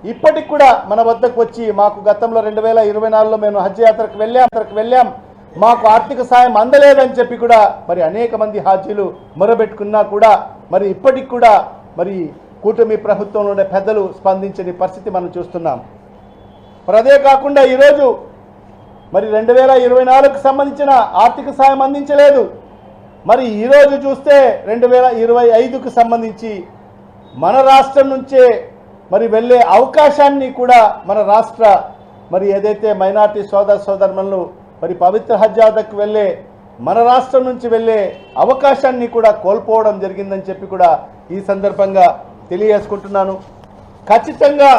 ఇప్పటికి కూడా మన వద్దకు వచ్చి మాకు గతంలో 2024లో మేము హజ్ యాత్రకు వెళ్ళాం మాకు ఆర్థిక సాయం అందలేదని చెప్పి కూడా మరి అనేక మంది హాజీలు మొరబెట్టుకున్నా కూడా మరి ఇప్పటికి కూడా మరి కూటమి ప్రభుత్వంలోనే పెద్దలు స్పందించని పరిస్థితి మనం చూస్తున్నాం. మరి అదే కాకుండా ఈరోజు మరి 2024కు సంబంధించిన ఆర్థిక సాయం అందించలేదు. మరి ఈరోజు చూస్తే 2025కు సంబంధించి మన రాష్ట్రం నుంచే మరి వెళ్ళే అవకాశాన్ని కూడా మన రాష్ట్ర మరి ఏదైతే మైనార్టీ సోదరులను మరి పవిత్ర హజ్ యాత్రకు వెళ్ళే మన రాష్ట్రం నుంచి వెళ్ళే అవకాశాన్ని కూడా కోల్పోవడం జరిగిందని చెప్పి కూడా ఈ సందర్భంగా తెలియజేసుకుంటున్నాను. ఖచ్చితంగా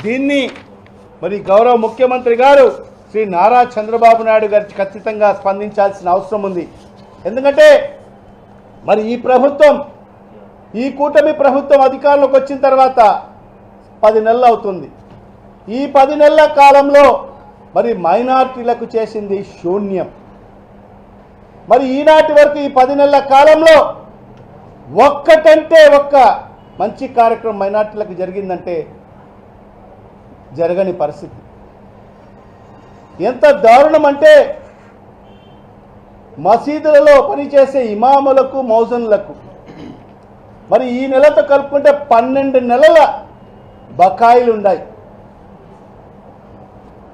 దీన్ని మరి గౌరవ ముఖ్యమంత్రి గారు శ్రీ నారా చంద్రబాబు నాయుడు గారికి ఖచ్చితంగా స్పందించాల్సిన అవసరం ఉంది. ఎందుకంటే మరి ఈ కూటమి ప్రభుత్వం అధికారంలోకి వచ్చిన తర్వాత 10 నెలలు అవుతుంది. ఈ 10 నెలల కాలంలో మరి మైనార్టీలకు చేసింది శూన్యం. మరి ఈనాటి వరకు ఈ 10 నెలల కాలంలో ఒక్కటంటే ఒక్క మంచి కార్యక్రమం మైనార్టీలకు జరిగిందంటే జరగని పరిస్థితి. ఎంత దారుణం అంటే మసీదులలో పనిచేసే ఇమాములకు మౌజన్లకు మరి ఈ నెలతో కలుపుకుంటే 12 నెలల బకాయిలు ఉన్నాయి.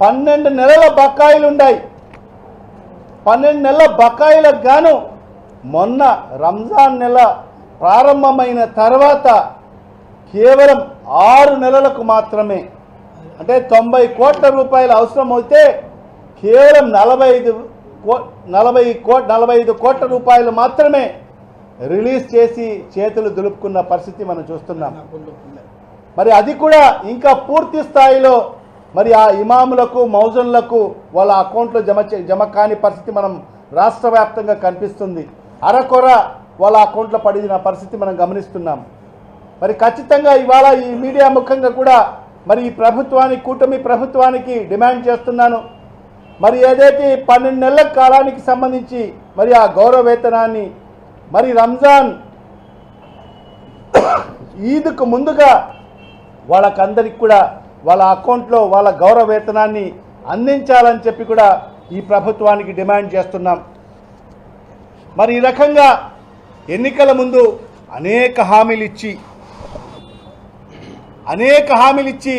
12 నెలల బకాయిలు ఉన్నాయి. 12 నెలల బకాయిలకు గాను మొన్న రంజాన్ నెల ప్రారంభమైన తర్వాత కేవలం 6 నెలలకు మాత్రమే అంటే 90 కోట్ల రూపాయలు అవసరం అయితే కేవలం 45 కోట్ల రూపాయలు మాత్రమే రిలీజ్ చేసి చేతులు దులుపుకున్న పరిస్థితి మనం చూస్తున్నాం. మరి అది కూడా ఇంకా పూర్తి స్థాయిలో మరి ఆ ఇమాములకు మౌజన్లకు వాళ్ళ అకౌంట్లో జమ కాని పరిస్థితి మనం రాష్ట్ర వ్యాప్తంగా కనిపిస్తుంది. అరకొర వాళ్ళ అకౌంట్లో పడిన పరిస్థితి మనం గమనిస్తున్నాం. మరి ఖచ్చితంగా ఇవాళ ఈ మీడియా ముఖంగా కూడా మరి ఈ కూటమి ప్రభుత్వానికి డిమాండ్ చేస్తున్నాను. మరి ఏదైతే 12 నెలల కాలానికి సంబంధించి మరి ఆ గౌరవ వేతనాన్ని మరి రంజాన్ ఈద్కు ముందుగా వాళ్ళకందరికి కూడా వాళ్ళ అకౌంట్లో వాళ్ళ గౌరవ వేతనాన్ని అందించాలని చెప్పి కూడా ఈ ప్రభుత్వానికి డిమాండ్ చేస్తున్నాం. మరి ఈ రకంగా ఎన్నికల ముందు అనేక హామీలు ఇచ్చి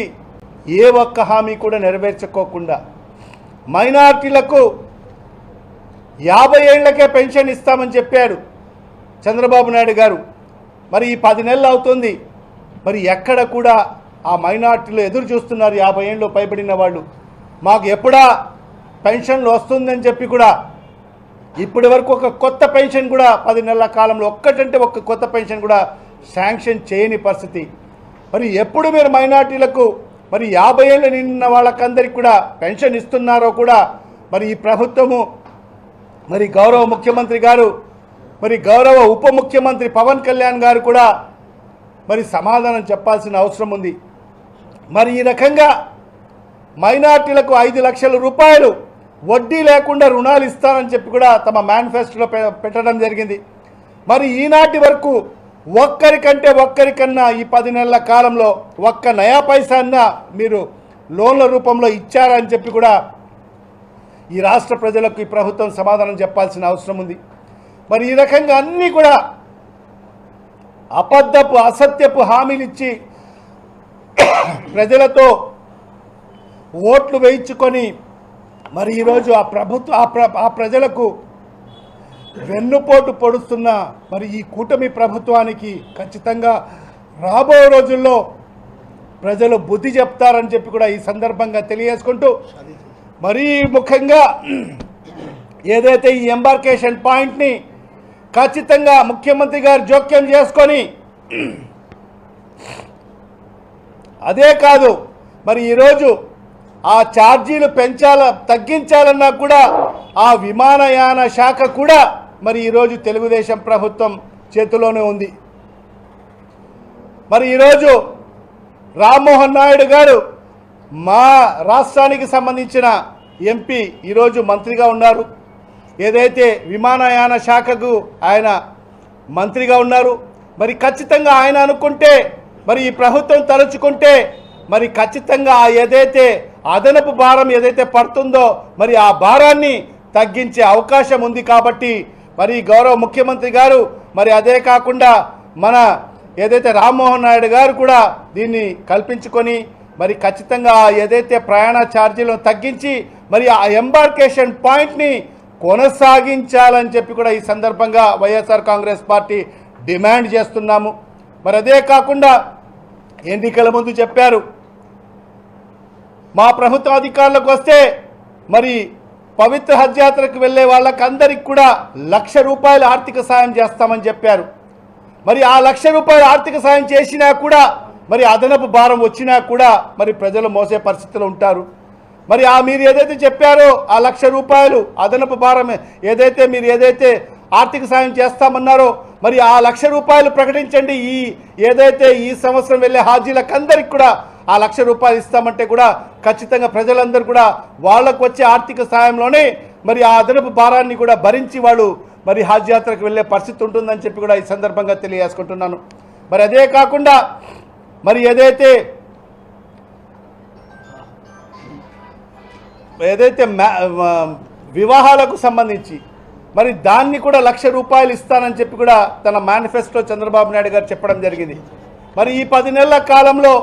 ఏ ఒక్క హామీ కూడా నెరవేర్చుకోకుండా మైనార్టీలకు 50 ఏళ్లకే పెన్షన్ ఇస్తామని చెప్పాడు చంద్రబాబు నాయుడు గారు. మరి ఈ 10 నెలలు అవుతుంది. మరి ఎక్కడ కూడా ఆ మైనార్టీలు ఎదురు చూస్తున్నారు. 50 ఏళ్ళు పైబడిన వాళ్ళు మాకు ఎప్పుడా పెన్షన్లు వస్తుందని చెప్పి కూడా ఇప్పటి వరకు ఒక కొత్త పెన్షన్ కూడా 10 నెలల కాలంలో ఒక్కటంటే ఒక్క కొత్త పెన్షన్ కూడా శాంక్షన్ చేయని పరిస్థితి. మరి ఎప్పుడు మీరు మైనార్టీలకు మరి 50 ఏళ్ళు నిండిన వాళ్ళకందరికీ కూడా పెన్షన్ ఇస్తున్నారో కూడా మరి ఈ ప్రభుత్వము మరి గౌరవ ముఖ్యమంత్రి గారు మరి గౌరవ ఉప ముఖ్యమంత్రి పవన్ కళ్యాణ్ గారు కూడా మరి సమాధానం చెప్పాల్సిన అవసరం ఉంది. మరి ఈ రకంగా మైనార్టీలకు 5 లక్షల రూపాయలు వడ్డీ లేకుండా రుణాలు ఇస్తారని చెప్పి కూడా తమ మేనిఫెస్టోలో పెట్టడం జరిగింది. మరి ఈనాటి వరకు ఒక్కరికన్నా ఈ 10 నెలల కాలంలో ఒక్క నయా పైసా అన్నా మీరు లోన్ల రూపంలో ఇచ్చారని చెప్పి కూడా ఈ రాష్ట్ర ప్రజలకు ఈ ప్రభుత్వం సమాధానం చెప్పాల్సిన అవసరం ఉంది. మరి ఈ రకంగా అన్నీ కూడా అసత్యపు హామీలు ఇచ్చి ప్రజలతో ఓట్లు వేయించుకొని మరి ఈరోజు ఆ ప్రజలకు వెన్నుపోటు పొడుస్తున్న మరి ఈ కూటమి ప్రభుత్వానికి ఖచ్చితంగా రాబో రోజుల్లో ప్రజలు బుద్ధి చెప్తారని చెప్పి కూడా ఈ సందర్భంగా తెలియజేసుకుంటూ మరీ ముఖ్యంగా ఏదైతే ఈ ఎంబార్కేషన్ పాయింట్ని ఖచ్చితంగా ముఖ్యమంత్రి గారు జోక్యం చేసుకొని అదే కాదు మరి ఈరోజు ఆ ఛార్జీలు తగ్గించాలన్నా కూడా ఆ విమానయాన శాఖ కూడా మరి ఈరోజు తెలుగుదేశం ప్రభుత్వం చేతిలోనే ఉంది. మరి ఈరోజు రామ్మోహన్ నాయుడు గారు మా రాష్ట్రానికి సంబంధించిన ఎంపీ ఈరోజు మంత్రిగా ఉన్నారు. ఏదైతే విమానయాన శాఖకు ఆయన మంత్రిగా ఉన్నారు. మరి ఖచ్చితంగా ఆయన అనుకుంటే మరి ఈ ప్రభుత్వం తలుచుకుంటే మరి ఖచ్చితంగా ఏదైతే అదనపు భారం ఏదైతే పడుతుందో మరి ఆ భారాన్ని తగ్గించే అవకాశం ఉంది కాబట్టి మరి గౌరవ ముఖ్యమంత్రి గారు మరి అదే కాకుండా మన ఏదైతే రామ్మోహన్ నాయుడు గారు కూడా దీన్ని కల్పించుకొని మరి ఖచ్చితంగా ఏదైతే ప్రయాణ ఛార్జీలను తగ్గించి మరి ఆ ఎంబార్కేషన్ పాయింట్ని కొనసాగించాలని చెప్పి కూడా ఈ సందర్భంగా వైఎస్ఆర్ కాంగ్రెస్ పార్టీ డిమాండ్ చేస్తున్నాము. మరి అదే కాకుండా ఎన్నికల ముందు చెప్పారు మా ప్రభుత్వ అధికారులకు వస్తే మరి పవిత్ర హజ్ యాత్రకు వెళ్ళే వాళ్ళకందరికి కూడా ₹1,00,000 ఆర్థిక సాయం చేస్తామని చెప్పారు. మరి ఆ ₹1,00,000 ఆర్థిక సాయం చేసినా కూడా మరి అదనపు భారం వచ్చినా కూడా మరి ప్రజలు మోసే పరిస్థితులు ఉంటారు. మరి మీరు ఏదైతే చెప్పారో ఆ ₹1,00,000 అదనపు భారం ఏదైతే ఆర్థిక సాయం చేస్తామన్నారో మరి ఆ ₹1,00,000 ప్రకటించండి. ఏదైతే ఈ సంవత్సరం వెళ్ళే హాజీలకందరికి కూడా ఆ ₹1,00,000 ఇస్తామంటే కూడా ఖచ్చితంగా ప్రజలందరూ కూడా వాళ్ళకు వచ్చే ఆర్థిక సాయంలోనే మరి ఆ అదనపు భారాన్ని కూడా భరించి వాళ్ళు మరి హజ్ యాత్రకు వెళ్ళే పరిస్థితి ఉంటుందని చెప్పి కూడా ఈ సందర్భంగా తెలియజేసుకుంటున్నాను. మరి అదే కాకుండా మరి ఏదైతే వివాహాలకు సంబంధించి మరి దాన్ని కూడా ₹1,00,000 ఇస్తానని చెప్పి కూడా తన మేనిఫెస్టో చంద్రబాబు నాయుడు గారు చెప్పడం జరిగింది. మరి ఈ 10 నెలల కాలంలో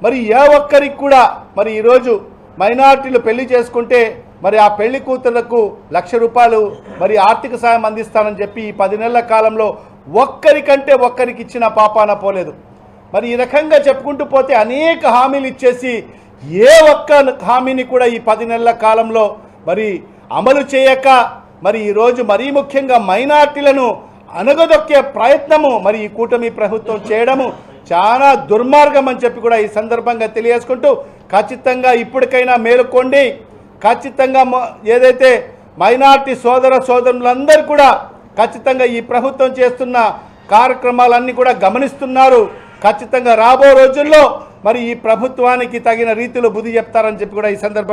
మరి ఏ ఒక్కరికి కూడా మరి ఈరోజు మైనారిటీలు పెళ్లి చేసుకుంటే మరి ఆ పెళ్లి కూతుళ్లకు ₹1,00,000 మరి ఆర్థిక సాయం అందిస్తానని చెప్పి ఈ 10 నెలల కాలంలో ఒక్కరికంటే ఒక్కరికి ఇచ్చిన పాపాన పోలేదు. మరి ఈ రకంగా చెప్పుకుంటూ పోతే అనేక హామీలు ఇచ్చేసి ఏ ఒక్క హామీని కూడా ఈ 10 నెలల కాలంలో మరి అమలు చేయక మరి ఈరోజు మరీ ముఖ్యంగా మైనారిటీలను అణగదొక్కే ప్రయత్నము మరి ఈ కూటమి ప్రభుత్వం చేయడము చాలా దుర్మార్గం అని చెప్పి కూడా ఈ సందర్భంగా తెలియజేసుకుంటూ ఖచ్చితంగా ఇప్పటికైనా మేలుకోండి. ఖచ్చితంగా ఏదైతే మైనారిటీ సోదరులందరూ కూడా ఖచ్చితంగా ఈ ప్రభుత్వం చేస్తున్న కార్యక్రమాలన్నీ కూడా గమనిస్తున్నారు. ఖచ్చితంగా రాబో రోజుల్లో మరి ఈ ప్రభుత్వానికి తగిన రీతిలో బుద్ధి చెప్తారని చెప్పి కూడా ఈ సందర్భంగా